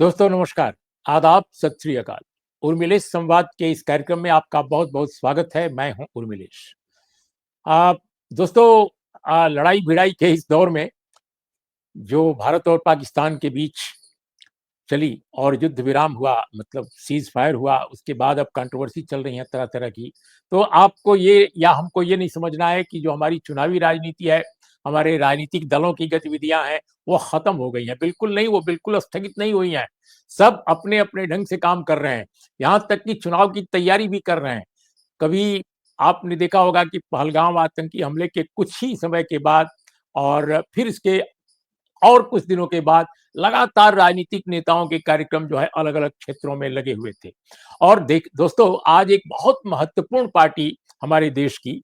दोस्तों नमस्कार, आदाब, सत श्री अकाल। उर्मिलेश संवाद के इस कार्यक्रम में आपका बहुत-बहुत स्वागत है। मैं हूं उर्मिलेश। आ, दोस्तों, लड़ाई-भिड़ाई के इस दौर में जो भारत और पाकिस्तान के बीच चली और युद्ध विराम हुआ, मतलब सीज़ फायर हुआ, उसके बाद अब कंट्रोवर्सी चल रही है तरह-तरह की। तो आपको ये या हमको ये नहीं समझना है कि जो हमारी चुनावी राजनीति है, हमारे राजनीतिक दलों की गतिविधियाँ हैं, वो खत्म हो गई हैं। बिल्कुल नहीं, वो बिल्कुल स्थगित नहीं हुई हैं। सब अपने-अपने ढंग से काम कर रहे हैं। यहाँ तक कि चुनाव की तैयारी भी कर रहे हैं। कभी आपने देखा होगा कि पहलगाम आतंकी हमले के कुछ ही समय के बाद और फिर इसके और कुछ दिनों के बाद लगातार राजनीतिक नेताओं के कार्यक्रम जो है अलग-अलग क्षेत्रों में लगे हुए थे। और देख दोस्तों, आज एक बहुत महत्वपूर्ण पार्टी हमारे देश की,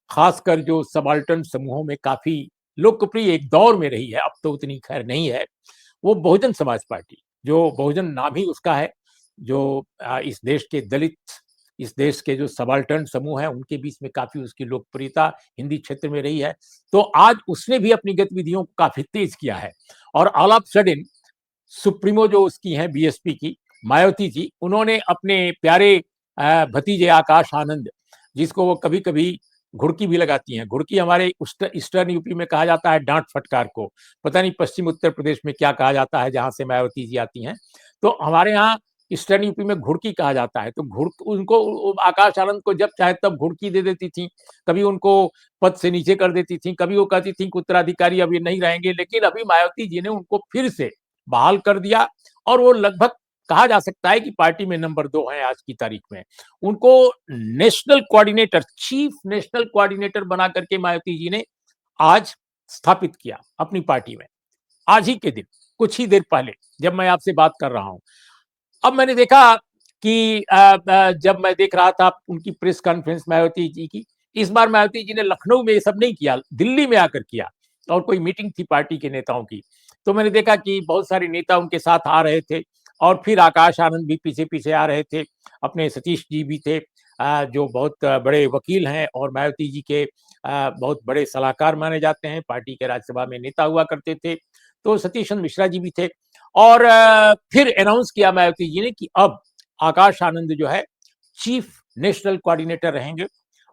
खासकर जो सबाल्टर्न समूहों में काफ़ी लोकप्रिय एक दौर में रही है, अब तो उतनी खैर नहीं है, वो बहुजन समाज पार्टी, जो बहुजन नाम ही उसका है, जो इस देश के दलित, इस देश के जो सबाल्टर्न समूह हैं, उनके बीच में काफ़ी उसकी लोकप्रियता हिंदी क्षेत्र में रही है। तो आज उसने भी अपनी गतिविधियों को काफ़ी तेज़ किया है और ऑल ऑफ सडन सुप्रीमो जो उसकी हैं बीएसपी की, मायावती जी, उन्होंने अपने प्यारे भतीजे आकाश आनंद, जिसको वो कभी-कभी घुड़की भी लगाती हैं। घुड़की हमारे ईस्टर्न यूपी में कहा जाता है डाँट-फटकार को। पता नहीं पश्चिम उत्तर प्रदेश में क्या कहा जाता है जहाँ से मायावती जी आती हैं। तो हमारे यहाँ ईस्टर्न यूपी में घुड़की कहा जाता है। तो घुड़ उनको आकाश आनंद को जब चाहे तब घुड़की दे देती थीं। कभी उनको पद से नीचे कर देती थीं, कभी वो कहती थीं कि उत्तराधिकारी अब ये नहीं रहेंगे। लेकिन अभी मायावती जी ने उनको फिर से बहाल कर दिया और वो लगभग कहा जा सकता है कि पार्टी में नंबर 2 हैं आज की तारीख में। उनको national coordinator, chief national coordinator बना करके मायावती जी ने आज स्थापित किया अपनी पार्टी में। आज ही के दिन, कुछ ही देर पहले, जब मैं आपसे बात कर रहा हूँ। अब मैंने देखा कि जब मैं देख रहा था उनकी प्रेस कॉन्फ्रेंस मायावती जी की, इस बार मायावती जी ने लखनऊ में ये सब नहीं किया, दिल्ली में आकर किया और कोई मीटिंग थी पार्टी के नेताओं की। तो मैंने देखा कि बहुत सारे नेता उनके साथ आ रहे थे और फिर आकाश आनंद भी पीछे-पीछे आ रहे थे। अपने सतीश जी भी थे, जो बहुत बड़े वकील हैं और मायावती जी के बहुत बड़े सलाहकार माने जाते हैं, पार्टी के राज्यसभा में नेता हुआ करते थे। तो सतीश चंद्र मिश्रा जी भी थे और फिर अनाउंस किया मायावती जी ने कि अब आकाश आनंद जो है चीफ नेशनल कोऑर्डिनेटर रहेंगे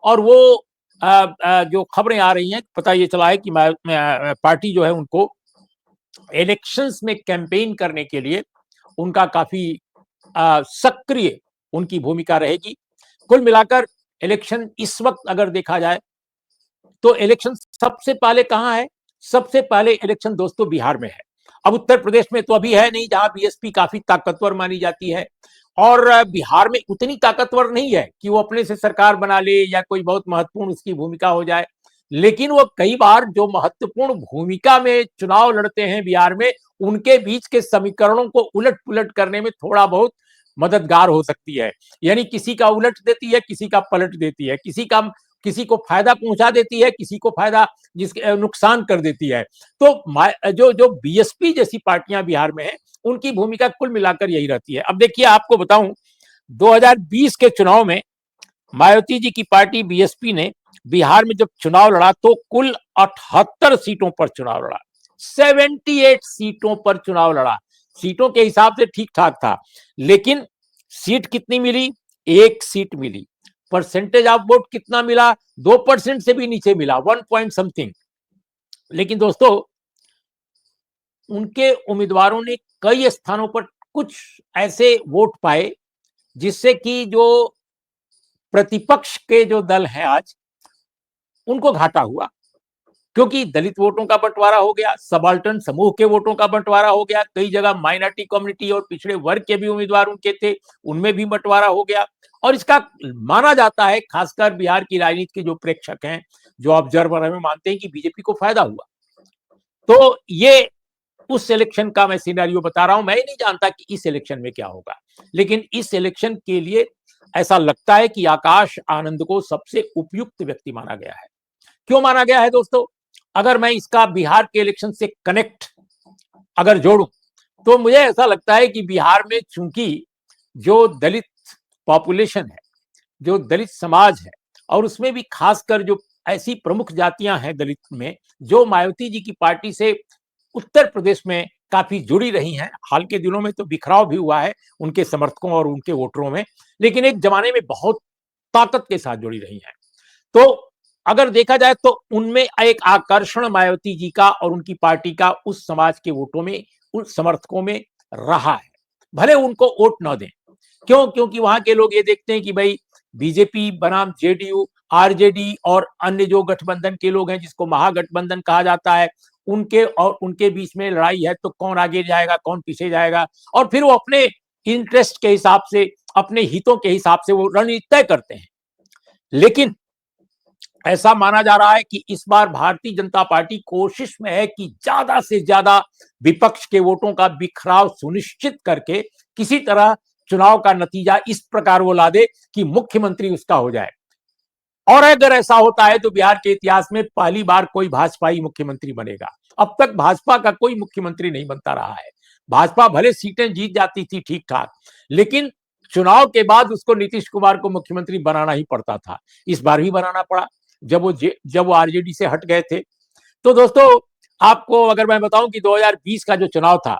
और वो जो खबरें आ रही हैं, पता ये चला है कि पार्टी जो है उनको इलेक्शंस में कैंपेन करने के लिए उनका काफ़ी सक्रिय उनकी भूमिका रहेगी। कुल मिलाकर इलेक्शन इस वक़्त अगर देखा जाए, तो इलेक्शन सबसे पहले कहाँ है? सबसे पहले इलेक्शन दोस्तों बिहार में है। अब उत्तर प्रदेश में तो अभी है नहीं, जहाँ बीएसपी काफ़ी ताकतवर मानी जाती है और बिहार में उतनी ताकतवर नहीं है कि वो अपने से सरकार बना ले या कोई बहुत महत्वपूर्ण उसकी भूमिका हो जाए। लेकिन वो कई बार जो महत्वपूर्ण भूमिका में चुनाव लड़ते हैं बिहार में, उनके बीच के समीकरणों को उलट-पुलट करने में थोड़ा बहुत मददगार हो सकती है। यानी किसी का उलट देती है, किसी का पलट देती है, किसी को फायदा पहुंचा देती है, किसी को फायदा जिसके नुकसान कर देती है। तो जो जो बीएसपी जैसी पार्टियां बिहार में हैं, उनकी भूमिका कुल मिलाकर यही रहती है। अब देखिए, आपको बताऊं, 2020 के चुनाव में मायावती जी की पार्टी बीएसपी ने बिहार में जब चुनाव लड़ा तो कुल 78 सीटों पर चुनाव लड़ा, 78 सीटों पर चुनाव लड़ा। सीटों के हिसाब से ठीक ठाक था, लेकिन सीट कितनी मिली? एक सीट मिली। परसेंटेज ऑफ वोट कितना मिला? 2% से भी नीचे मिला, 1 पॉइंट समथिंग। लेकिन दोस्तों, उनके उम्मीदवारों ने कई स्थानों पर कुछ ऐसे वोट पाए जिससे कि जो प्रतिपक्ष के जो दल हैं आज, उनको घाटा हुआ, क्योंकि दलित वोटों का बंटवारा हो गया, सबाल्टर्न समूह के वोटों का बंटवारा हो गया, कई जगह माइनॉरिटी कम्युनिटी और पिछड़े वर्ग के भी उम्मीदवार उनके थे, उनमें भी बंटवारा हो गया। और इसका माना जाता है, खासकर बिहार की राजनीति के जो प्रेक्षक हैं, जो ऑब्जर्वर हैं, मानते हैं कि बीजेपी को फायदा हुआ। तो ये उस इलेक्शन का मैं सिनेरियो बता रहा हूं। मैं नहीं जानता कि इस इलेक्शन में क्या होगा, लेकिन इस इलेक्शन के लिए ऐसा लगता है कि आकाश आनंद को सबसे उपयुक्त व्यक्ति माना गया है। क्यों माना गया है दोस्तों? अगर मैं इसका बिहार के इलेक्शन से कनेक्ट अगर जोड़ूं, तो मुझे ऐसा लगता है कि बिहार में चूंकि जो दलित पॉपुलेशन है, जो दलित समाज है, और उसमें भी खासकर जो ऐसी प्रमुख जातियां हैं दलित में, जो मायावती जी की पार्टी से उत्तर प्रदेश में काफ़ी जुड़ी रही हैं। हाल के दिनों में तो बिखराव भी हुआ है उनके समर्थकों और उनके वोटरों में, लेकिन एक ज़माने में बहुत ताकत के साथ जुड़ी रही हैं। तो अगर देखा जाए तो उनमें एक आकर्षण मायावती जी का और उनकी पार्टी का उस समाज के वोटों में, उन समर्थकों में रहा है। भले उनको वोट ना दें। क्यों? क्योंकि वहां के लोग ये देखते हैं कि भाई बीजेपी बनाम जेडीयू, आरजेडी और अन्य जो गठबंधन के लोग हैं जिसको महागठबंधन कहा जाता है, उनके और उनके बीच में लड़ाई है तो कौन आगे जाएगा, कौन पीछे जाएगा, और फिर वो अपने इंटरेस्ट के हिसाब से, अपने हितों के हिसाब से वो रणनीति तय करते हैं। लेकिन ऐसा माना जा रहा है कि इस बार भारतीय जनता पार्टी कोशिश में है कि ज्यादा से ज्यादा विपक्ष के वोटों का बिखराव सुनिश्चित करके किसी तरह चुनाव का नतीजा इस प्रकार वो ला दे कि मुख्यमंत्री उसका हो जाए। और अगर ऐसा होता है तो बिहार के इतिहास में पहली बार कोई भाजपाई मुख्यमंत्री बनेगा। अब तक भाजपा का कोई मुख्यमंत्री नहीं बनता रहा है। भाजपा भले सीटें जीत जाती थी ठीक ठाक, लेकिन चुनाव के बाद उसको नीतीश कुमार को मुख्यमंत्री बनाना ही पड़ता था। इस बार भी बनाना पड़ा जब वो आरजेडी से हट गए थे। तो दोस्तों, आपको अगर मैं बताऊं कि 2020 का जो चुनाव था,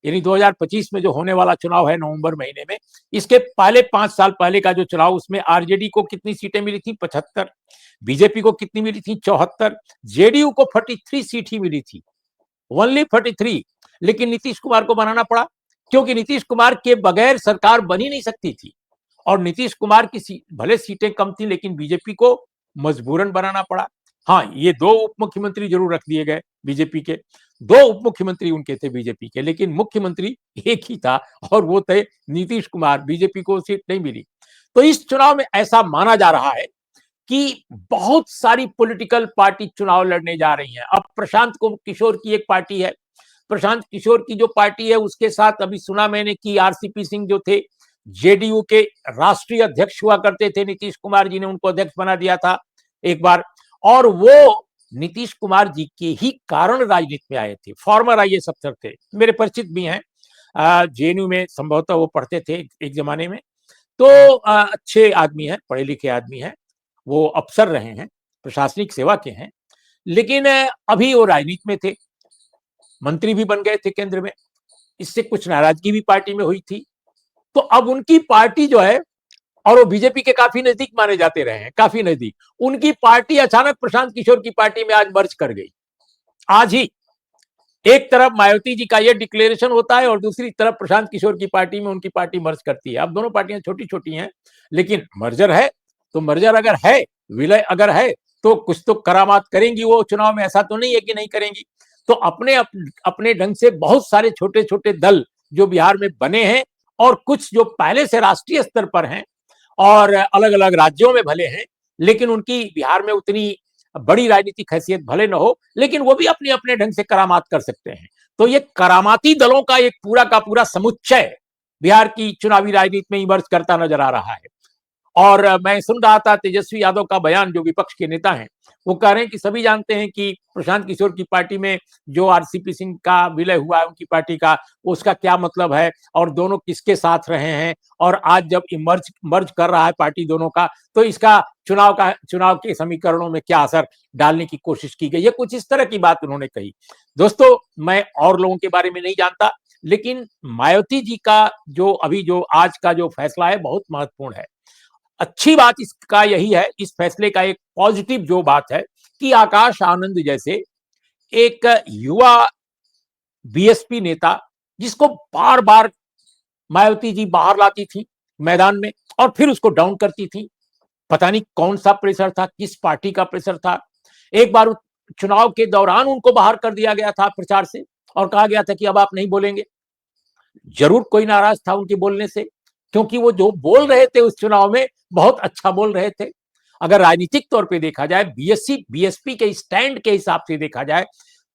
यानी 2025 में जो होने वाला चुनाव है नवंबर महीने में, इसके पहले 5 साल पहले का जो चुनाव, उसमें आरजेडी को कितनी सीटें मिली थी? 75। बीजेपी को कितनी मिली थी? 74। जेडीयू को 43 सीट ही मिली थी, ओनली 43। लेकिन नीतीश कुमार को बनाना पड़ा, क्योंकि नीतीश कुमार के बगैर सरकार बन ही नहीं सकती थी। और नीतीश कुमार की भले सीटें कम थी, लेकिन बीजेपी को मजबूरन बनाना पड़ा। हाँ, ये 2 उप मुख्यमंत्री जरूर रख दिए गए बीजेपी के, 2 उप मुख्यमंत्री उनके थे बीजेपी के, लेकिन मुख्यमंत्री एक ही था और वो थे नीतीश कुमार। बीजेपी को सीट नहीं मिली। तो इस चुनाव में ऐसा माना जा रहा है कि बहुत सारी पॉलिटिकल पार्टी चुनाव लड़ने जा रही हैं। अब प्रशांत किशोर की एक पार्टी है, प्रशांत किशोर की जो पार्टी है उसके साथ अभी सुना मैंने कि आरसीपी सिंह जो थे, जेडीयू के राष्ट्रीय अध्यक्ष हुआ करते थे, नीतीश कुमार जी ने उनको अध्यक्ष बना दिया था एक बार, और वो नीतीश कुमार जी के ही कारण राजनीति में आए थे। फॉर्मर आईएएस अफसर थे, मेरे परिचित भी हैं, जेएनयू में संभवतः वो पढ़ते थे एक जमाने में। तो अच्छे आदमी हैं, पढ़े लिखे आदमी हैं, वो अफसर रहे हैं, प्रशासनिक सेवा के हैं, लेकिन अभी वो राजनीति में थे, मंत्री भी बन गए थे केंद्र में। इससे कुछ नाराजगी भी पार्टी में हुई थी। तो अब उनकी पार्टी जो है, और वो बीजेपी के काफी नजदीक माने जाते रहे हैं, काफी नजदीक, उनकी पार्टी अचानक प्रशांत किशोर की पार्टी में आज मर्ज कर गई। आज ही एक तरफ मायावती जी का ये डिक्लेरेशन होता है और दूसरी तरफ प्रशांत किशोर की पार्टी में उनकी पार्टी मर्ज करती है। अब दोनों पार्टियां छोटी छोटी हैं, लेकिन मर्जर है, तो मर्जर अगर है, विलय अगर है, तो कुछ तो करामात करेंगी वो चुनाव में, ऐसा तो नहीं है कि नहीं करेंगी। तो अपने ढंग से बहुत सारे छोटे छोटे दल जो बिहार में बने हैं, और कुछ जो पहले से राष्ट्रीय स्तर पर हैं और अलग अलग राज्यों में भले हैं, लेकिन उनकी बिहार में उतनी बड़ी राजनीतिक हैसियत भले न हो, लेकिन वो भी अपने अपने ढंग से करामात कर सकते हैं। तो ये करामाती दलों का एक पूरा का पूरा समुच्चय बिहार की चुनावी राजनीति में इमर्ज करता नजर आ रहा है। और मैं सुन रहा था तेजस्वी यादव का बयान, जो विपक्ष के नेता हैं, वो कह रहे हैं कि सभी जानते हैं कि प्रशांत किशोर की पार्टी में जो आरसीपी सिंह का विलय हुआ है उनकी पार्टी का, उसका क्या मतलब है और दोनों किसके साथ रहे हैं, और आज जब मर्ज मर्ज कर रहा है पार्टी दोनों का, तो इसका चुनाव के समीकरणों में क्या असर डालने की कोशिश की गई है। कुछ इस तरह की बात उन्होंने कही। दोस्तों, मैं और लोगों के बारे में नहीं जानता, लेकिन मायावती जी का जो आज का जो फैसला है बहुत महत्वपूर्ण है। अच्छी बात इसका यही है, इस फैसले का एक पॉजिटिव जो बात है, कि आकाश आनंद जैसे एक युवा बीएसपी नेता, जिसको बार बार मायावती जी बाहर लाती थी मैदान में और फिर उसको डाउन करती थी, पता नहीं कौन सा प्रेशर था, किस पार्टी का प्रेशर था। एक बार चुनाव के दौरान उनको बाहर कर दिया गया था प्रचार से और कहा गया था कि अब आप नहीं बोलेंगे। जरूर कोई नाराज था उनके बोलने से, क्योंकि वो जो बोल रहे थे उस चुनाव में बहुत अच्छा बोल रहे थे। अगर राजनीतिक तौर पे देखा जाए, बीएसपी के स्टैंड के हिसाब से देखा जाए,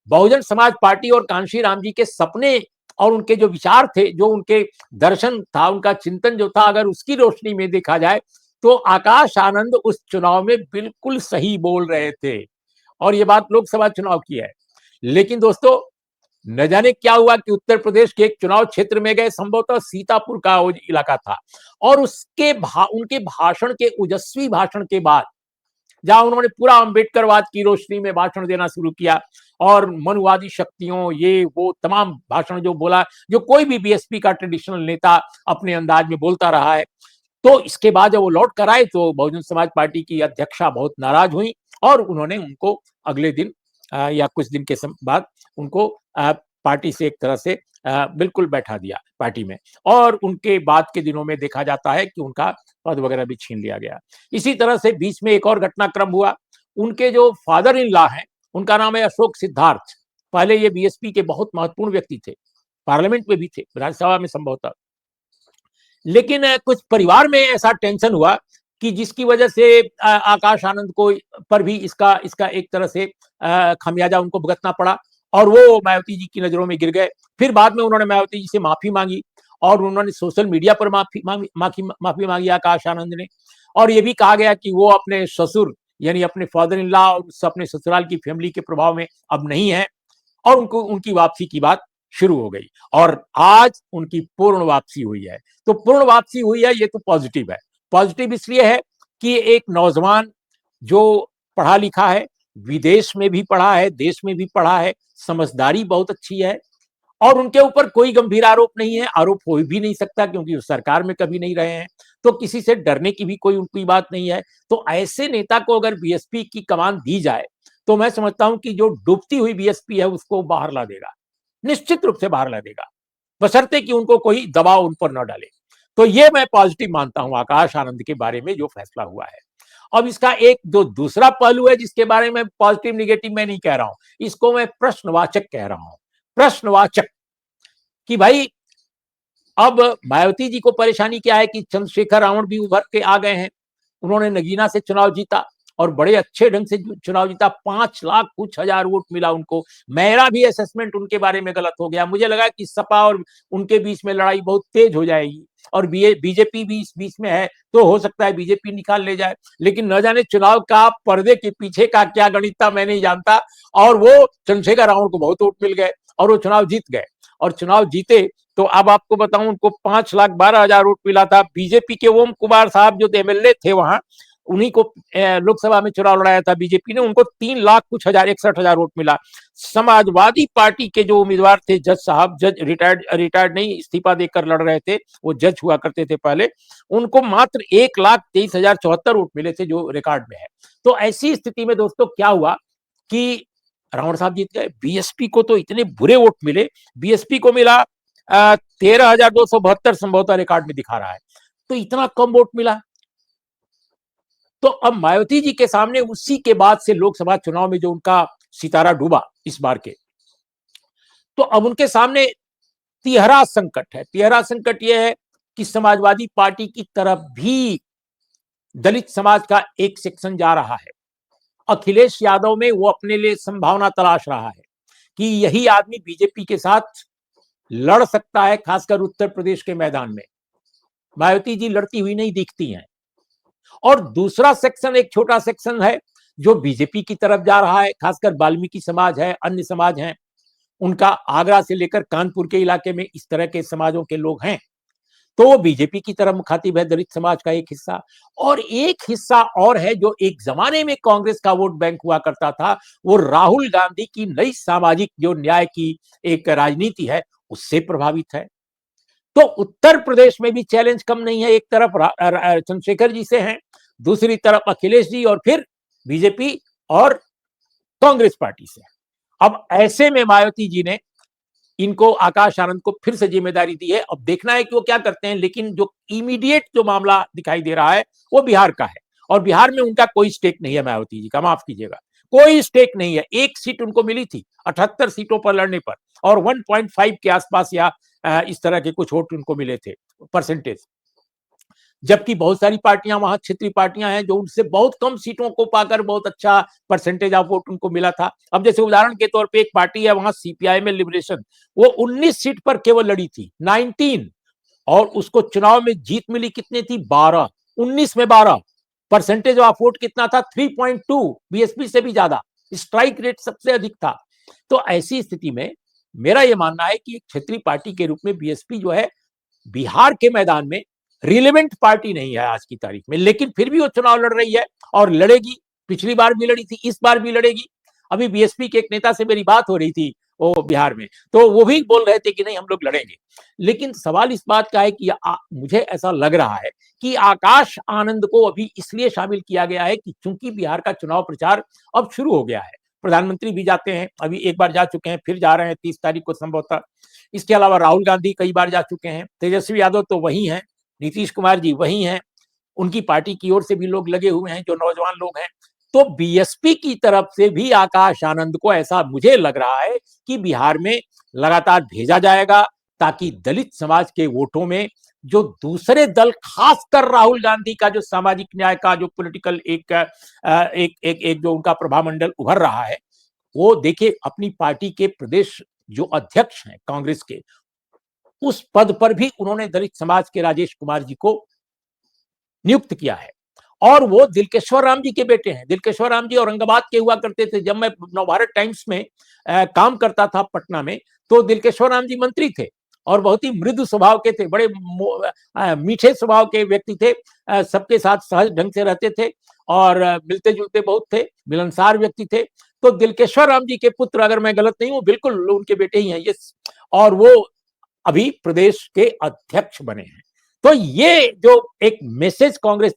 बहुजन समाज पार्टी और कांशी राम जी के सपने और उनके जो विचार थे, जो उनके दर्शन था, उनका चिंतन जो था, अगर उसकी रोशनी में देखा जाए तो आकाश आनंद उस चुनाव में बिल्कुल सही बोल रहे थे। और ये बात लोकसभा चुनाव की है। लेकिन दोस्तों, न जाने क्या हुआ कि उत्तर प्रदेश के एक चुनाव क्षेत्र में गए, संभवतः सीतापुर का वो इलाका था, और उनके भाषण के, ओजस्वी भाषण के बाद जहां उन्होंने पूरा अम्बेडकरवाद की रोशनी में भाषण देना शुरू किया और मनुवादी शक्तियों ये वो तमाम भाषण जो बोला, जो कोई भी बीएसपी का ट्रेडिशनल नेता अपने अंदाज में बोलता रहा है। तो इसके बाद जब वो लौट कर आए तो बहुजन समाज पार्टी की अध्यक्षा बहुत नाराज हुई और उन्होंने उनको अगले दिन या कुछ दिन के बाद उनको पार्टी से एक तरह से बिल्कुल बैठा दिया पार्टी में, और उनके बाद के दिनों में देखा जाता है कि उनका पद वगैरह भी छीन लिया गया। इसी तरह से बीच में एक और घटनाक्रम हुआ। उनके जो फादर इन लॉ हैं, उनका नाम है अशोक सिद्धार्थ। पहले ये बीएसपी के बहुत महत्वपूर्ण व्यक्ति थे, पार्लियामेंट में भी थे, राज्यसभा में संभवतः। लेकिन कुछ परिवार में ऐसा टेंशन हुआ कि जिसकी वजह से आकाश आनंद को पर भी इसका इसका एक तरह से खमियाजा उनको भुगतना पड़ा और वो मायावती जी की नजरों में गिर गए। फिर बाद में उन्होंने मायावती जी से माफी मांगी और उन्होंने सोशल मीडिया पर माफी मांगी आकाश आनंद ने, और ये भी कहा गया कि वो अपने ससुर यानी अपने फादर इन लॉ और अपने ससुराल की फैमिली के प्रभाव में अब नहीं है, और उनको उनकी वापसी की बात शुरू हो गई और आज उनकी पूर्ण वापसी हुई है। तो पूर्ण वापसी हुई है, ये तो पॉजिटिव है। पॉजिटिव इसलिए है कि एक नौजवान जो पढ़ा लिखा है, विदेश में भी पढ़ा है, देश में भी पढ़ा है, समझदारी बहुत अच्छी है और उनके ऊपर कोई गंभीर आरोप नहीं है, आरोप हो भी नहीं सकता क्योंकि वो सरकार में कभी नहीं रहे हैं, तो किसी से डरने की भी कोई उनकी बात नहीं है। तो ऐसे नेता को अगर बीएसपी की कमान दी जाए तो मैं समझता हूं कि जो डूबती हुई बीएसपी है उसको बाहर ला देगा, निश्चित रूप से बाहर ला देगा, बशर्ते कि उनको कोई दबाव उन पर न डाले। तो ये मैं पॉजिटिव मानता हूं आकाश आनंद के बारे में जो फैसला हुआ है। अब इसका एक जो दूसरा पहलू है जिसके बारे में पॉजिटिव निगेटिव मैं नहीं कह रहा हूं, इसको मैं प्रश्नवाचक कह रहा हूं। प्रश्नवाचक कि भाई अब मायावती जी को परेशानी क्या है कि चंद्रशेखर रावण भी उभर के आ गए हैं। उन्होंने नगीना से चुनाव जीता और बड़े अच्छे ढंग से चुनाव जीता, 5 लाख कुछ हजार वोट मिला उनको। मेरा भी असेसमेंट उनके बारे में गलत हो गया, मुझे लगा कि सपा और उनके बीच में लड़ाई बहुत तेज हो जाएगी और बीजेपी भी इस बीच में है तो हो सकता है बीजेपी निकाल ले जाए, लेकिन न जाने चुनाव का पर्दे के पीछे का क्या गणित था मैं नहीं जानता, और वो चंद्रशेखर रावण को बहुत वोट मिल गए और वो चुनाव जीत गए। और चुनाव जीते तो अब आपको बताऊं उनको 5,12,000 वोट मिला था। बीजेपी के ओम कुमार साहब जो एमएलए थे वहां, उन्हीं को लोकसभा में चुनाव लड़ाया था बीजेपी ने, उनको 3 लाख कुछ हजार 61,000 वोट मिला। समाजवादी पार्टी के जो उम्मीदवार थे, जज साहब, जज रिटायर्ड नहीं, इस्तीफा देकर लड़ रहे थे, वो जज हुआ करते थे पहले, उनको मात्र 1,23,074 वोट मिले थे जो रिकॉर्ड में है। तो ऐसी स्थिति में दोस्तों क्या हुआ कि रावण साहब जीत गए, बीएसपी को तो इतने बुरे वोट मिले, बीएसपी को मिला 13,272 संभवतः रिकॉर्ड में दिखा रहा है, तो इतना कम वोट मिला। तो अब मायावती जी के सामने उसी के बाद से लोकसभा चुनाव में जो उनका सितारा डूबा इस बार के, तो अब उनके सामने तिहरा संकट है। तिहरा संकट यह है कि समाजवादी पार्टी की तरफ भी दलित समाज का एक सेक्शन जा रहा है। अखिलेश यादव में वो अपने लिए संभावना तलाश रहा है कि यही आदमी बीजेपी के साथ लड़ सकता है, खासकर उत्तर प्रदेश के मैदान में। मायावती जी लड़ती हुई नहीं दिखती हैं। और दूसरा सेक्शन, एक छोटा सेक्शन है जो बीजेपी की तरफ जा रहा है, खासकर वाल्मीकि समाज है, अन्य समाज हैं, उनका आगरा से लेकर कानपुर के इलाके में इस तरह के समाजों के लोग हैं, तो वो बीजेपी की तरफ मुखातिब है, दलित समाज का एक हिस्सा। और एक हिस्सा और है जो एक जमाने में कांग्रेस का वोट बैंक हुआ करता था, वो राहुल गांधी की नई सामाजिक जो न्याय की एक राजनीति है उससे प्रभावित है। तो उत्तर प्रदेश में भी चैलेंज कम नहीं है, एक तरफ चंद्रशेखर जी से हैं, दूसरी तरफ अखिलेश जी और फिर बीजेपी और कांग्रेस पार्टी से। अब ऐसे में मायावती जी ने इनको, आकाश आनंद को फिर से जिम्मेदारी दी है। अब देखना है कि वो क्या करते हैं, लेकिन जो इमीडिएट जो मामला दिखाई दे रहा है वो बिहार का है और बिहार में उनका कोई स्टेक नहीं है, मायावती जी का, माफ कीजिएगा, कोई स्टेक नहीं है। एक सीट उनको मिली थी 78 सीटों पर लड़ने पर और 1.5 के आसपास या इस तरह के कुछ वोट उनको मिले थे परसेंटेज, जबकि बहुत सारी पार्टियां वहां क्षेत्रीय पार्टियां हैं जो उनसे बहुत कम सीटों को पाकर बहुत अच्छा परसेंटेज ऑफ वोट उनको मिला था। अब जैसे उदाहरण के तौर पे एक पार्टी है वहां सीपीआई में लिबरेशन, वो 19 सीट पर केवल लड़ी थी, 19, और उसको चुनाव में जीत मिली कितनी थी, 12, 19 में 12, परसेंटेज ऑफ वोट कितना था, 3.2, बीएसपी से भी ज्यादा, स्ट्राइक रेट सबसे अधिक था। तो ऐसी स्थिति में मेरा यह मानना है कि एक क्षेत्रीय पार्टी के रूप में बीएसपी जो है बिहार के मैदान में रिलेवेंट पार्टी नहीं है आज की तारीख में, लेकिन फिर भी वो चुनाव लड़ रही है और लड़ेगी पिछली बार भी लड़ी थी, इस बार भी लड़ेगी। अभी बीएसपी के एक नेता से मेरी बात हो रही थी वो बिहार में, तो वो भी बोल रहे थे कि नहीं हम लोग लड़ेंगे। लेकिन सवाल इस बात का है कि मुझे ऐसा लग रहा है कि आकाश आनंद को अभी इसलिए शामिल किया गया है कि चूंकि बिहार का चुनाव प्रचार अब शुरू हो गया है, प्रधानमंत्री भी जाते हैं, अभी एक बार जा चुके हैं, फिर जा रहे हैं 30 तारीख को संभवतः। इसके अलावा राहुल गांधी कई बार जा चुके हैं, तेजस्वी यादव तो वही हैं, नीतीश कुमार जी वही हैं, उनकी पार्टी की ओर से भी लोग लगे हुए हैं जो नौजवान लोग हैं। तो बीएसपी की तरफ से भी आकाश आनंद को ऐसा मुझे लग रहा है कि बिहार में लगातार भेजा जाएगा, ताकि दलित समाज के वोटों में जो दूसरे दल, खासकर राहुल गांधी का जो सामाजिक न्याय का जो पॉलिटिकल एक जो उनका प्रभामंडल उभर रहा है, वो देखिए अपनी पार्टी के प्रदेश जो अध्यक्ष हैं कांग्रेस के, उस पद पर भी उन्होंने दलित समाज के राजेश कुमार जी को नियुक्त किया है। और वो दिलकेश्वर राम जी के बेटे हैं। दिलकेश्वर राम जी औरंगाबाद के हुआ करते थे। जब मैं नवभारत टाइम्स में काम करता था पटना में, तो दिलकेश्वर राम जी मंत्री थे और बहुत ही मृदु स्वभाव के थे, बड़े मीठे स्वभाव के व्यक्ति थे, सबके साथ सहज ढंग से रहते थे और मिलते जुलते बहुत थे, मिलनसार व्यक्ति थे। तो दिलकेश्वर राम जी के पुत्र, अगर मैं गलत नहीं हूं, बिल्कुल उनके बेटे ही हैं ये, और वो अभी प्रदेश के अध्यक्ष बने हैं। तो ये जो एक मैसेज कांग्रेस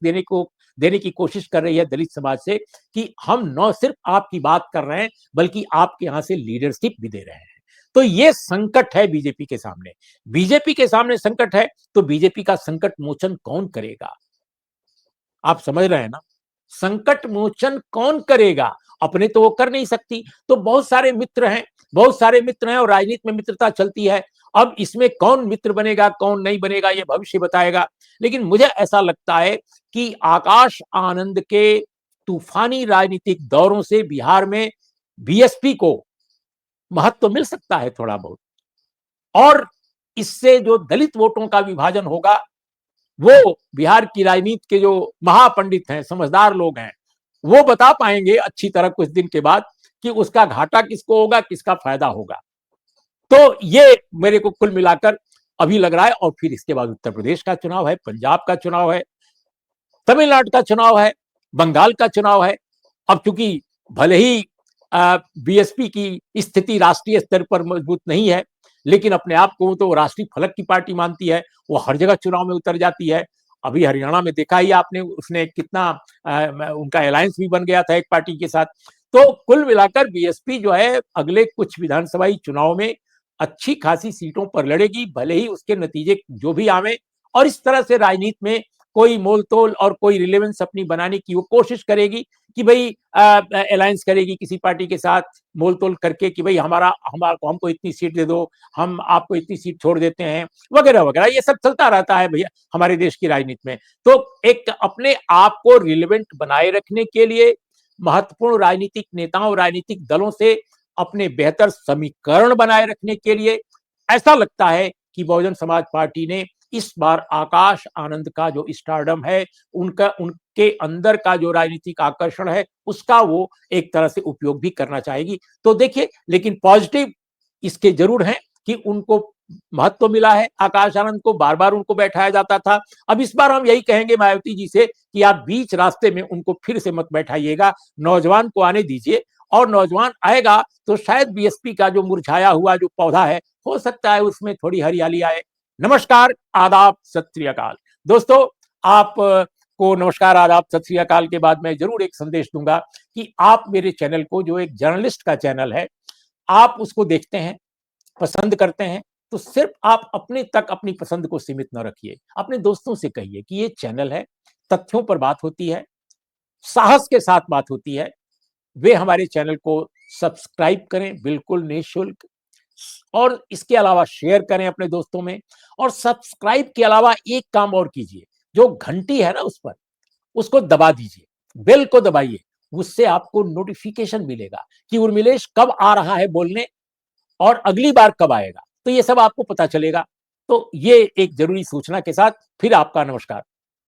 देने की कोशिश कर रही है दलित समाज से कि हम न सिर्फ आपकी बात कर रहे हैं, बल्कि आपके यहां से लीडरशिप भी दे रहे हैं। तो ये संकट है बीजेपी के सामने। बीजेपी के सामने संकट है, तो बीजेपी का संकट मोचन कौन करेगा? आप समझ रहे हैं ना? संकट मोचन कौन करेगा? अपने तो वो कर नहीं सकती, तो बहुत सारे मित्र हैं, बहुत सारे मित्र हैं और राजनीति में मित्रता चलती है। अब इसमें कौन मित्र बनेगा, कौन नहीं बनेगा, ये भविष्य बताएगा। लेकिन मुझे ऐसा लगता है कि आकाश आनंद के तूफानी राजनीतिक दौरों से बिहार में बीएसपी को महत्व तो मिल सकता है थोड़ा बहुत, और इससे जो दलित वोटों का विभाजन होगा, वो बिहार की राजनीति के जो महापंडित हैं, समझदार लोग हैं, वो बता पाएंगे अच्छी तरह कुछ दिन के बाद कि उसका घाटा किसको होगा, किसका फायदा होगा। तो ये मेरे को कुल मिलाकर अभी लग रहा है। और फिर इसके बाद उत्तर प्रदेश का चुनाव है, पंजाब का चुनाव है, तमिलनाडु का चुनाव है, बंगाल का चुनाव है। अब चूंकि भले ही बीएसपी की स्थिति राष्ट्रीय स्तर पर मजबूत नहीं है, लेकिन अपने आप को तो राष्ट्रीय फलक की पार्टी मानती है, वो हर जगह चुनाव में उतर जाती है। अभी हरियाणा में देखा ही आपने, उसने कितना उनका अलायंस भी बन गया था एक पार्टी के साथ। तो कुल मिलाकर बीएसपी जो है अगले कुछ विधानसभाई चुनाव में अच्छी खासी सीटों पर लड़ेगी, भले ही उसके नतीजे जो भी आवे। और इस तरह से राजनीति में कोई मोल तोल और कोई रिलेवेंस अपनी बनाने की वो कोशिश करेगी कि भाई अलायंस करेगी किसी पार्टी के साथ, मोल तोल करके कि भाई हमारा हमारा हमको इतनी सीट दे दो, हम आपको इतनी सीट छोड़ देते हैं, वगैरह वगैरह। ये सब चलता रहता है भैया हमारे देश की राजनीति में। तो एक अपने आप को रिलेवेंट बनाए रखने के लिए महत्वपूर्ण राजनीतिक नेताओं, राजनीतिक दलों से अपने बेहतर समीकरण बनाए रखने के लिए ऐसा लगता है कि बहुजन समाज पार्टी ने इस बार आकाश आनंद का जो स्टारडम है, उनके अंदर का जो राजनीतिक आकर्षण है, उसका वो एक तरह से उपयोग भी करना चाहेगी। तो देखिए, लेकिन पॉजिटिव इसके जरूर हैं कि उनको महत्व मिला है। आकाश आनंद को बार बार उनको बैठाया जाता था। अब इस बार हम यही कहेंगे मायावती जी से कि आप बीच रास्ते में उनको फिर से मत बैठाइएगा, नौजवान को आने दीजिए। और नौजवान आएगा तो शायद बीएसपी का जो मुरझाया हुआ जो पौधा है, हो सकता है उसमें थोड़ी हरियाली आए। नमस्कार, आदाब, सत श्री अकाल। दोस्तों, आप को नमस्कार, आदाब, सत श्री अकाल के बाद मैं जरूर एक संदेश दूंगा कि आप मेरे चैनल को, जो एक जर्नलिस्ट का चैनल है, आप उसको देखते हैं, पसंद करते हैं, तो सिर्फ आप अपने तक अपनी पसंद को सीमित न रखिए। अपने दोस्तों से कहिए कि ये चैनल है, तथ्यों पर बात होती है, साहस के साथ बात होती है। वे हमारे चैनल को सब्सक्राइब करें, बिल्कुल निःशुल्क। और इसके अलावा शेयर करें अपने दोस्तों में। और सब्सक्राइब के अलावा एक काम और कीजिए, जो घंटी है ना उस पर, उसको दबा दीजिए, बेल को दबाइए। उससे आपको नोटिफिकेशन मिलेगा कि उर्मिलेश कब आ रहा है बोलने और अगली बार कब आएगा, तो ये सब आपको पता चलेगा। तो ये एक जरूरी सूचना के साथ फिर आपका नमस्कार।